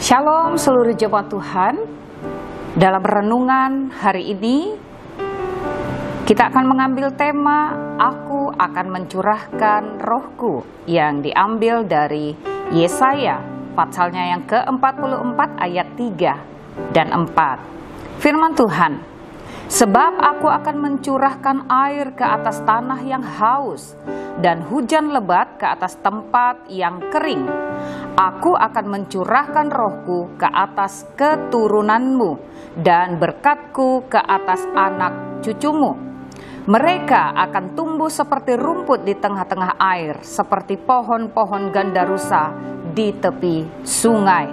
Shalom seluruh jemaat Tuhan. Dalam renungan hari ini kita akan mengambil tema Aku akan mencurahkan rohku yang diambil dari Yesaya pasalnya yang ke-44 ayat 3 dan 4. Firman Tuhan, sebab aku akan mencurahkan air ke atas tanah yang haus dan hujan lebat ke atas tempat yang kering. Aku akan mencurahkan rohku ke atas keturunanmu dan berkatku ke atas anak cucumu. Mereka akan tumbuh seperti rumput di tengah-tengah air, seperti pohon-pohon gandarusa di tepi sungai.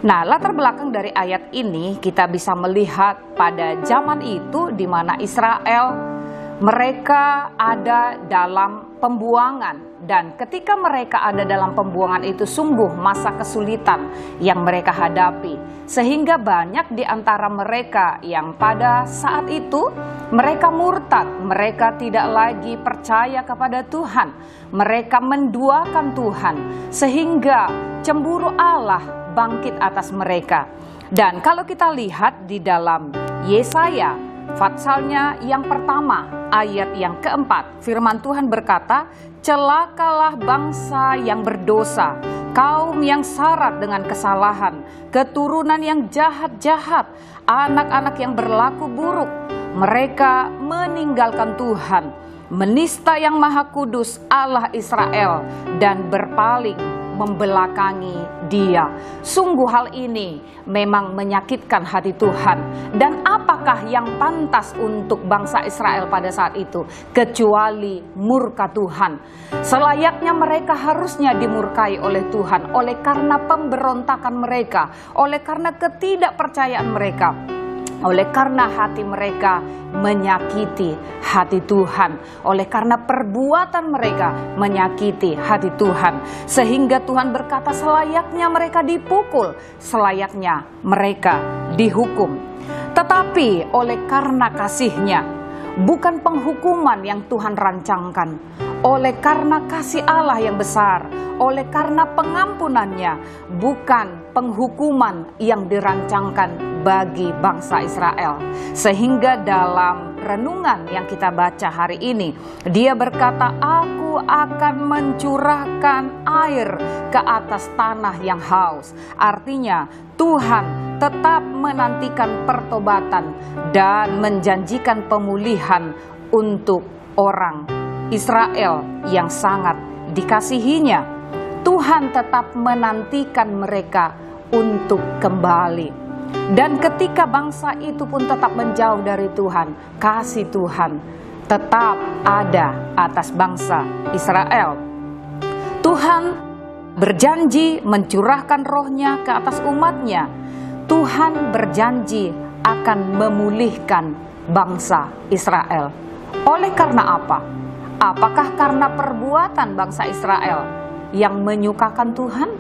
Nah, latar belakang dari ayat ini kita bisa melihat pada zaman itu di mana Israel mereka ada dalam pembuangan. Dan ketika mereka ada dalam pembuangan itu sungguh masa kesulitan yang mereka hadapi. Sehingga banyak di antara mereka yang pada saat itu mereka murtad. Mereka tidak lagi percaya kepada Tuhan. Mereka menduakan Tuhan. Sehingga cemburu Allah bangkit atas mereka. Dan kalau kita lihat di dalam Yesaya pasalnya yang pertama, ayat yang keempat, firman Tuhan berkata, celakalah bangsa yang berdosa, kaum yang syarat dengan kesalahan, keturunan yang jahat-jahat, anak-anak yang berlaku buruk. Mereka meninggalkan Tuhan, menista yang maha kudus Allah Israel, dan berpaling membelakangi Dia. Sungguh hal ini memang menyakitkan hati Tuhan. Dan apakah yang pantas untuk bangsa Israel pada saat itu kecuali murka Tuhan? Selayaknya mereka harusnya dimurkai oleh Tuhan oleh karena pemberontakan mereka, oleh karena ketidakpercayaan mereka, oleh karena hati mereka menyakiti hati Tuhan, oleh karena perbuatan mereka menyakiti hati Tuhan, sehingga Tuhan berkata selayaknya mereka dipukul, selayaknya mereka dihukum. Tetapi oleh karena kasih-Nya, bukan penghukuman yang Tuhan rancangkan, oleh karena kasih Allah yang besar, oleh karena pengampunannya, bukan penghukuman yang dirancangkan bagi bangsa Israel. Sehingga dalam renungan yang kita baca hari ini, dia berkata, aku akan mencurahkan air ke atas tanah yang haus. Artinya Tuhan tetap menantikan pertobatan dan menjanjikan pemulihan untuk orang Israel yang sangat dikasihinya. Tuhan tetap menantikan mereka untuk kembali. Dan ketika bangsa itu pun tetap menjauh dari Tuhan, kasih Tuhan tetap ada atas bangsa Israel. Tuhan berjanji mencurahkan rohnya ke atas umatnya. Tuhan berjanji akan memulihkan bangsa Israel. Oleh karena apa? Apakah karena perbuatan bangsa Israel yang menyukakan Tuhan?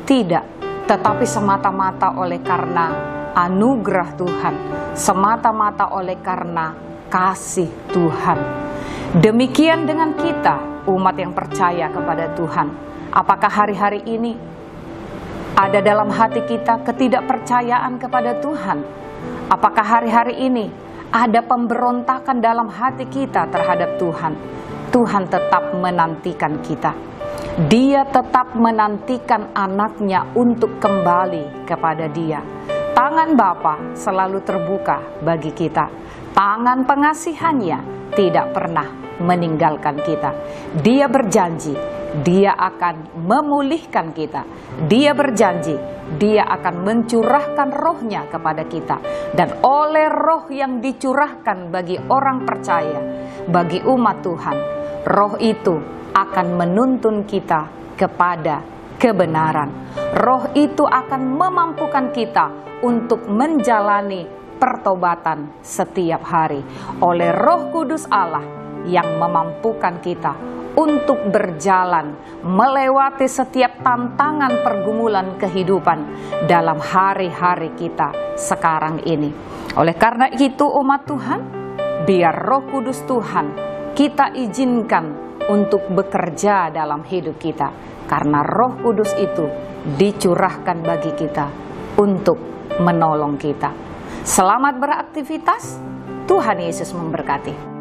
Tidak, tetapi semata-mata oleh karena anugerah Tuhan, semata-mata oleh karena kasih Tuhan. Demikian dengan kita, umat yang percaya kepada Tuhan. Apakah hari-hari ini ada dalam hati kita ketidakpercayaan kepada Tuhan? Apakah hari-hari ini ada pemberontakan dalam hati kita terhadap Tuhan? Tuhan tetap menantikan kita. Dia tetap menantikan anaknya untuk kembali kepada Dia. Tangan Bapa selalu terbuka bagi kita. Tangan pengasihannya tidak pernah meninggalkan kita. Dia berjanji, Dia akan memulihkan kita. Dia berjanji, Dia akan mencurahkan rohnya kepada kita. Dan oleh roh yang dicurahkan bagi orang percaya, bagi umat Tuhan, roh itu akan menuntun kita kepada kebenaran. Roh itu akan memampukan kita untuk menjalani pertobatan setiap hari. Oleh Roh Kudus Allah yang memampukan kita untuk berjalan melewati setiap tantangan pergumulan kehidupan dalam hari-hari kita sekarang ini. Oleh karena itu umat Tuhan, biar Roh Kudus Tuhan kita izinkan untuk bekerja dalam hidup kita, karena Roh Kudus itu dicurahkan bagi kita untuk menolong kita. Selamat beraktivitas, Tuhan Yesus memberkati.